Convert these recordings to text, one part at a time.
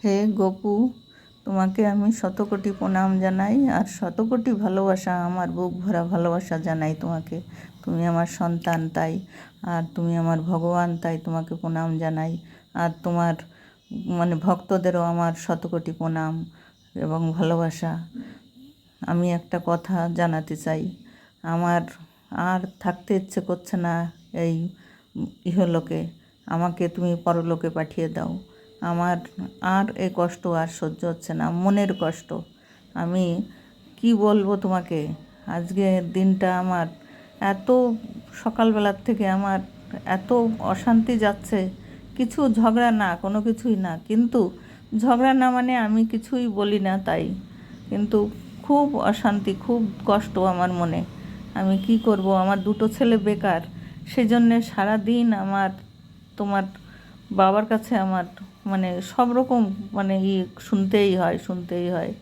হে গোপু, তোমাকে আমি শতকোটি প্রণাম জানাই আর শতকোটি ভালোবাসা, আমার বুক ভরা ভালোবাসা জানাই তোমাকে। তুমি আমার সন্তান তাই, আর তুমি আমার ভগবান তাই তোমাকে প্রণাম জানাই। আর তোমার ভক্তদেরও আমার শতকোটি প্রণাম এবং ভালোবাসা। আমি একটা কথা জানাতে চাই, আমার আর থাকতে ইচ্ছে করছে না এই ইহলোকে। আমাকে তুমি পরলোকে পাঠিয়ে দাও। আমার আর এই কষ্ট আর সহ্য হচ্ছে না, মনের কষ্ট। আমি কি বলবো তোমাকে, আজকে দিনটা আমার এত, সকালবেলার থেকে আমার এত অশান্তি যাচ্ছে। কিছু ঝগড়া না, কোনো কিছুই না, কিন্তু ঝগড়া না মানে আমি কিছুই বলি না তাই, কিন্তু খুব অশান্তি, খুব কষ্ট আমার মনে। আমি কি করব, আমার দুটো ছেলে বেকার, সেই জন্যে সারাদিন আমার তোমার বাবার কাছে আমার সব রকম শুনতেই হয়।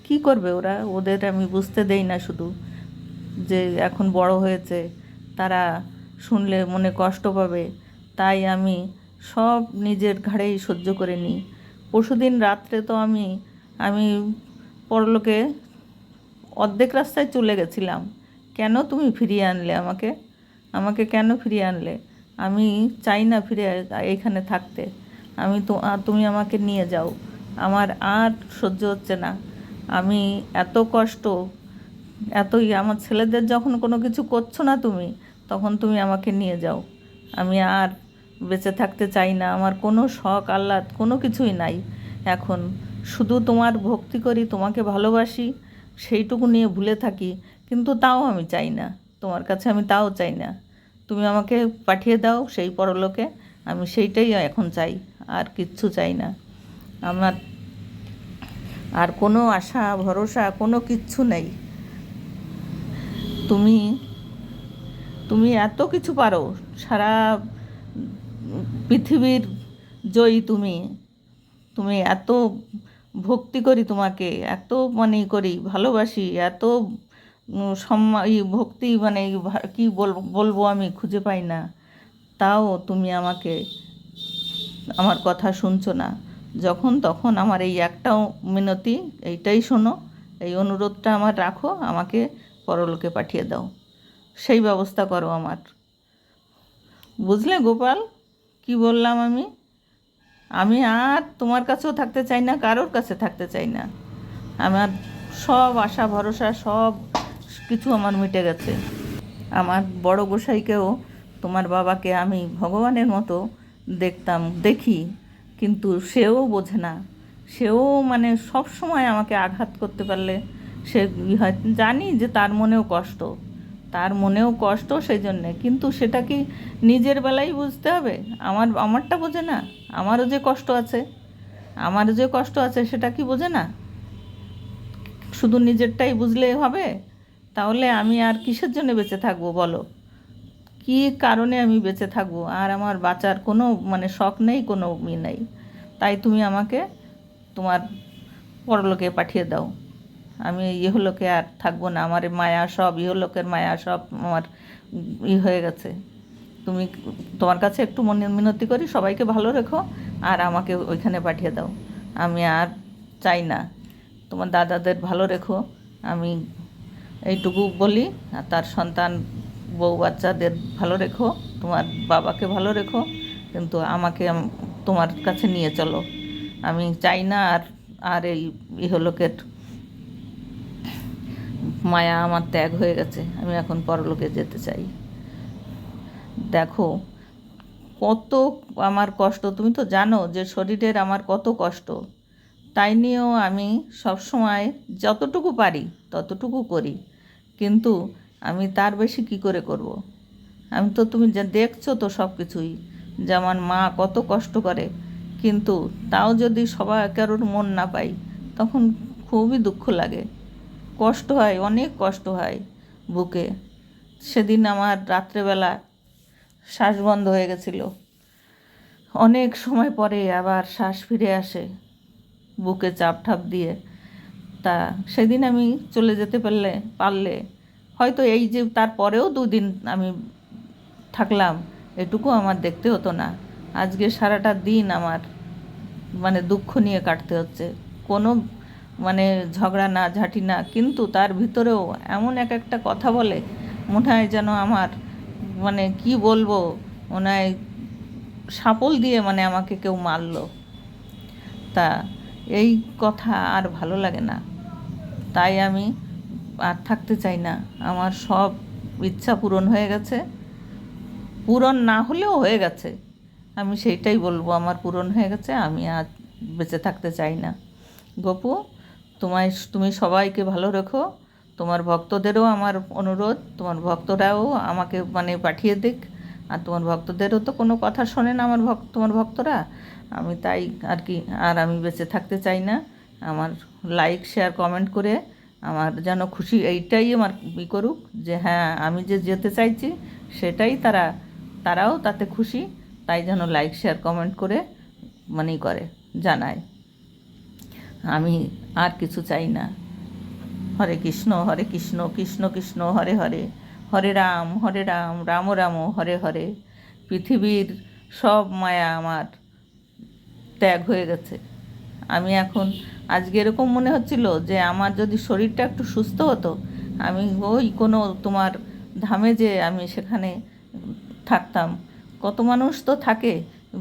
কি করবে ওরা, ওদের আমি বুঝতে দেই না, শুধু যে এখন বড় হয়েছে, তারা শুনলে মনে কষ্ট পাবে, তাই আমি সব নিজের ঘাড়েই সহ্য করে নিই। পরশুদিন রাত্রে তো আমি পরলোকে অর্ধেক রাস্তায় চলে গেছিলাম। কেন তুমি ফিরিয়ে আনলে আমাকে? আমাকে কেন ফিরিয়ে আনলে? আমি চাই না ফিরে এইখানে থাকতে। তুমি আমাকে নিয়ে যাও, আমার আর সহ্য হচ্ছে না। আমি এত কষ্ট, আমার ছেলেদের যখন কোনো কিছু করছো না তুমি, তখন তুমি আমাকে নিয়ে যাও। আমি আর বেঁচে থাকতে চাই না, আমার কোনো শখ আহ্লাদ কোনো কিছুই নাই এখন। শুধু তোমার ভক্তি করি, তোমাকে ভালোবাসি, সেইটুকু নিয়ে ভুলে থাকি, কিন্তু তাও আমি চাই না, তোমার কাছে আমি তাও চাই না। তুমি আমাকে পাঠিয়ে দাও সেই পরলোকে, আমি সেইটাই এখন চাই, আর কিচ্ছু চাই না। আমার আর কোনো আশা ভরসা কোনো কিচ্ছু নেই। তুমি তুমি এত কিছু পারো, সারা পৃথিবীর জয়ী তুমি। তুমি এত ভক্তি করি তোমাকে, এত করি, ভালোবাসি, এত ভক্তি কি বলবো আমি খুঁজে পাই না। তাও তুমি আমাকে, আমার কথা শুনছো না। যখন তখন আমার এই একটাও মিনতি, এইটাই শোনো, এই অনুরোধটা আমার রাখো, আমাকে পরলোকে পাঠিয়ে দাও, সেই ব্যবস্থা করো আমার। বুঝলে গোপাল, কি বললাম আমি? আমি আর তোমার কাছেও থাকতে চাই না, কারোর কাছে থাকতে চাই না। আমার সব আশা ভরসা সব কিছু আমার মিটে গেছে। আমার বড় গোসাইকেও, তোমার বাবাকে আমি ভগবানের মতো দেখি, কিন্তু সেও বোঝে না। সেও সব সময় আমাকে আঘাত করতে পারলে সে হয়, জানি যে তার মনেও কষ্ট সেই জন্যে, কিন্তু সেটা কি নিজের বেলায় বুঝতে হবে? আমারটা বোঝে না? আমারও যে কষ্ট আছে সেটা কি বোঝে না? শুধু নিজেরটাই বুঝলে হবে? তাহলে আমি আর কিসের জন্য বেঁচে থাকবো বলো? কী কারণে আমি বেঁচে থাকবো? আর আমার বাঁচার কোনো শখ নেই, কোনো নেই। তাই তুমি আমাকে তোমার পরলোকে পাঠিয়ে দাও। আমি ইহলোকে আর থাকবো না, আমার মায়া সব, ইহলোকের মায়া সব আমার হয়ে গেছে। তুমি তোমার কাছে একটু মিনতি করি, সবাইকে ভালো রেখো, আর আমাকে ওইখানে পাঠিয়ে দাও। আমি আর চাই না। তোমার দাদাদের ভালো রেখো, আমি এইটুকু বলি। আর তার সন্তান বউ বাচ্চাদের ভালো রেখো, তোমার বাবাকে ভালো রেখো, কিন্তু আমাকে তোমার কাছে নিয়ে চলো। আমি চাই না আর আর এই ইহলোকের মায়া আমার ত্যাগ হয়ে গেছে, আমি এখন পরলোকে যেতে চাই। দেখো কত আমার কষ্ট, তুমি তো জানো যে শরীরের আমার কত কষ্ট। তাই নিয়েও আমি সব সময় যতটুকু পারি ততটুকু করি, কিন্তু আমি তার বেশি কি করে করব? আমি তো, তুমি যা দেখছো তো সব কিছুই, যে আমার মা কত কষ্ট করে, কিন্তু তাও যদি সবাই কারোর মন না পাই, তখন খুবই দুঃখ লাগে, কষ্ট হয়, অনেক কষ্ট হয় বুকে। সেদিন আমার রাত্রেবেলা শ্বাস বন্ধ হয়ে গেছিলো, অনেক সময় পরে আবার শ্বাস ফিরে আসে বুকে চাপ ঠাপ দিয়ে। তা সেদিন আমি চলে যেতে পারলে হয়তো এই যে তারপরেও 2 দিন আমি থাকলাম, এটুকু আমার দেখতে হতো না। আজকে সারাটা দিন আমার মানে দুঃখ নিয়ে কাটতে হচ্ছে, কোনো মানে ঝগড়া না, ঝাঁটি না, কিন্তু তার ভিতরেও এমন এক একটা কথা বলে, মনে হয় যেন আমার মানে কি বলবো, মনে হয় শাপল দিয়ে মানে আমাকে কেউ মারলো। তা এই কথা আর ভালো লাগে না, তাই আমি আর থাকতে চাই না। আমার সব ইচ্ছা পূরণ হয়ে গেছে, পূরণ না হলেও হয়ে গেছে, আমি সেইটাই বলবো, আমার পূরণ হয়ে গেছে, আমি আর বেঁচে থাকতে চাই না। গপু, তুমি সবাইকে ভালো রেখো, তোমার ভক্তদেরও আমার অনুরোধ, তোমার ভক্তরাও আমাকে মানে পাঠিয়ে দিক। আর তোমার ভক্তদেরও তো কোনো কথা শোনে না তোমার ভক্তরা, আমি তাই আর কি, আর আমি বেঁচে থাকতে চাই না। আমার লাইক শেয়ার কমেন্ট করে আমার যেন খুশি, এইটাই আমার করুক যে হ্যাঁ আমি যে যেতে চাইছি সেটাই তারাও তাতে খুশি, তাই যেন লাইক শেয়ার কমেন্ট করে মানেই করে, জানায়। আমি আর কিছু চাই না। হরে কৃষ্ণ কৃষ্ণ কৃষ্ণ হরে হরে, হরে রাম রাম রাম হরে হরে। পৃথিবীর সব মায়া আমার ত্যাগ হয়ে গেছে। আমি এখন আজকে এরকম মনে হচ্ছিল যে আমার যদি শরীরটা একটু সুস্থ হতো, আমি ওই কোনো তোমার ধামে যে আমি সেখানে থাকতাম। কত মানুষ তো থাকে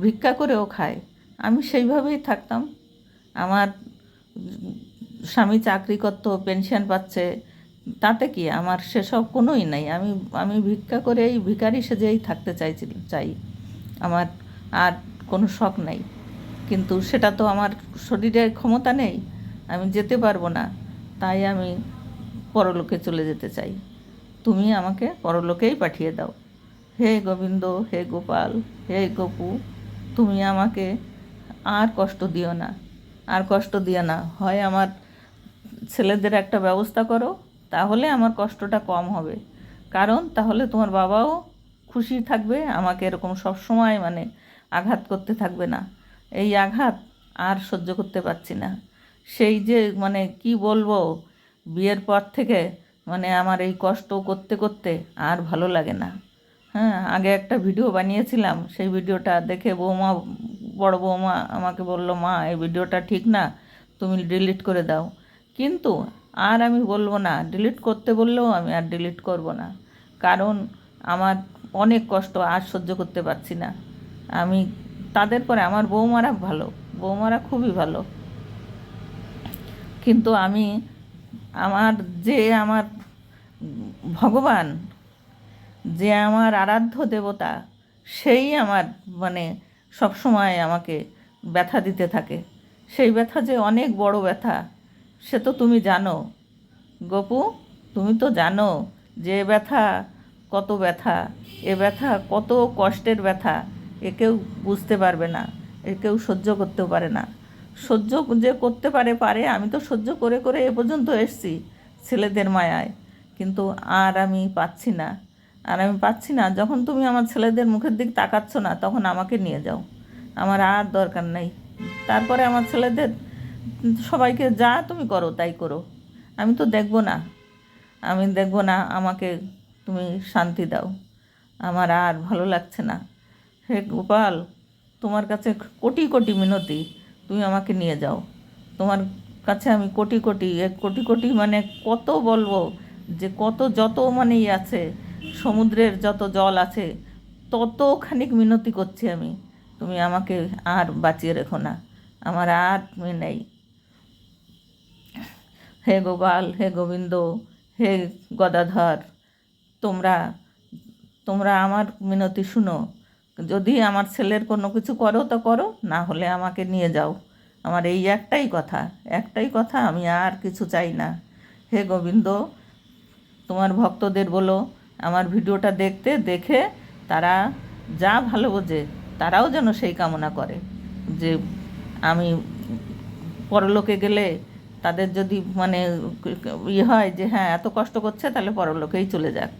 ভিক্ষা করেও খায়, আমি সেইভাবেই থাকতাম। আমার স্বামী চাকরি করতো, পেনশন পাচ্ছে, তাতে কি আমার সেসব কোনোই নাই। আমি ভিক্ষা করে এই ভিখারি সেজেই থাকতে চাই। আমার আর কোনো শখ নাই, কিন্তু সেটা তো আমার শরীরের ক্ষমতা নেই, আমি যেতে পারবো না, তাই আমি পরলোকে চলে যেতে চাই। তুমি আমাকে পরলোকেই পাঠিয়ে দাও। হে গোবিন্দ, হে গোপাল, হে গপু, তুমি আমাকে আর কষ্ট দিও না, আর কষ্ট দিও না। হয় আমার ছেলেদের একটা ব্যবস্থা করো, তাহলে আমার কষ্টটা কম হবে, কারণ তাহলে তোমার বাবাও খুশি থাকবে, আমাকে এরকম সবসময় মানে আঘাত করতে থাকবে না। এই আঘাত আর সহ্য করতে পারছি না। সেই যে মানে কি বলবো, বিয়ের পর থেকে মানে আমার এই কষ্ট করতে করতে আর ভালো লাগে না। হ্যাঁ, আগে একটা ভিডিও বানিয়েছিলাম, সেই ভিডিওটা দেখে বড় বৌমা আমাকে বলল, মা এই ভিডিওটা ঠিক না, তুমি ডিলিট করে দাও। কিন্তু আর আমি বলবো না, ডিলিট করতে বললেও আমি আর ডিলিট করব না, কারণ আমার অনেক কষ্ট আর সহ্য করতে পারছি না। আমি তাদের পরে আমার বৌমারা খুবই ভালো, কিন্তু আমার আমার ভগবান, যে আমার আরাধ্য দেবতা, সেই আমার মানে সবসময় আমাকে ব্যথা দিতে থাকে। সেই ব্যথা যে অনেক বড় ব্যথা, সে তো তুমি জানো গপু, তুমি তো জানো যে ব্যথা কত ব্যথা, এ ব্যথা কত কষ্টের ব্যথা, এ কেউ বুঝতে পারবে না, এ কেউ সহ্য করতেও পারে না। সহ্য যে করতে পারে, আমি তো সহ্য করে করে এ পর্যন্ত এসেছি ছেলেদের মায়ায়, কিন্তু আর আমি পাচ্ছি না। যখন তুমি আমার ছেলেদের মুখের দিক তাকাচ্ছ না, তখন আমাকে নিয়ে যাও, আমার আর দরকার নেই। তারপরে আমার ছেলেদের সবাইকে যা তুমি করো তাই করো, আমি দেখব না, আমাকে তুমি শান্তি দাও, আমার আর ভালো লাগছে না। হে গোপাল, তোমার কাছে কোটি কোটি মিনতি, তুমি আমাকে নিয়ে যাও। তোমার কাছে আমি কোটি কোটি মানে কত বলবো, যে যত মানেই আছে, সমুদ্রের যত জল আছে, তত খানিক মিনতি করছি আমি, তুমি আমাকে আর বাঁচিয়ে রেখো না, আমার আর নেই। হে গোপাল, হে গোবিন্দ, হে গদাধর, তোমরা তোমরা আমার মিনতি শুনো। যদি আমার ছেলের কোনো কিছু করো তো করো, না হলে আমাকে নিয়ে যাও। আমার এই একটাই কথা, আমি আর কিছু চাই না। হে গোবিন্দ, তোমার ভক্তদের বলো আমার ভিডিওটা দেখে তারা যা ভালো বোঝে, তারাও যেন সেই কামনা করে, যে আমি পরলোকে গেলে তাদের যদি মানে হয় যে হ্যাঁ এত কষ্ট করছে, তাহলে পরলোকেই চলে যাক,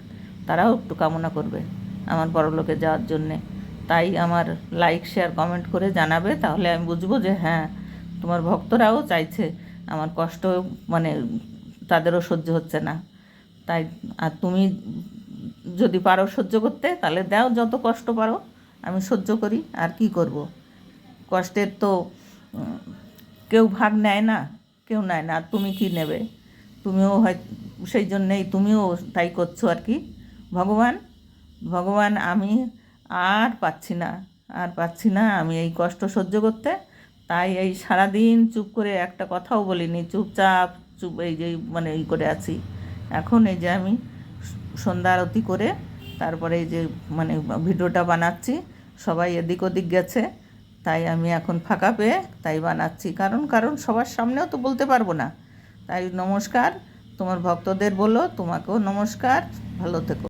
তারাও একটু কামনা করবে আমার পরলোকে যাওয়ার জন্যে। তাই আমার লাইক শেয়ার কমেন্ট করে জানাবে, তাহলে আমি বুঝবো যে হ্যাঁ তোমার ভক্তরাও চাইছে আমার কষ্ট মানে তাদেরও সহ্য হচ্ছে না। তাই আর তুমি যদি পারো সহ্য করতে, তাহলে দাও, যত কষ্ট পারো, আমি সহ্য করি, আর কি করব। কষ্টের তো উম, কেউ ভাগ নেয় না, কেউ নেয় না। আর তুমি কি নেবে? তুমিও হয় সেই জন্যেই তুমিও তাই করছো আর কি। ভগবান, ভগবান, আমি আর পাচ্ছি না, আর পাচ্ছি না আমি এই কষ্ট সহ্য করতে। তাই এই সারাদিন চুপ করে একটা কথাও বলিনি, চুপচাপ চুপ এই যে মানে এই করে আছি। এখন এই যে আমি সন্ধ্যা আরতি করে তারপরে এই যে মানে ভিডিওটা বানাচ্ছি। সবাই এদিক ওদিক গেছে, তাই আমি এখন ফাঁকা পেয়ে তাই বানাচ্ছি। কারণ কারণ সবার সামনেও তো বলতে পারবো না। তাই নমস্কার, তোমার ভক্তদের বলো তোমাকেও নমস্কার, ভালো থেকো।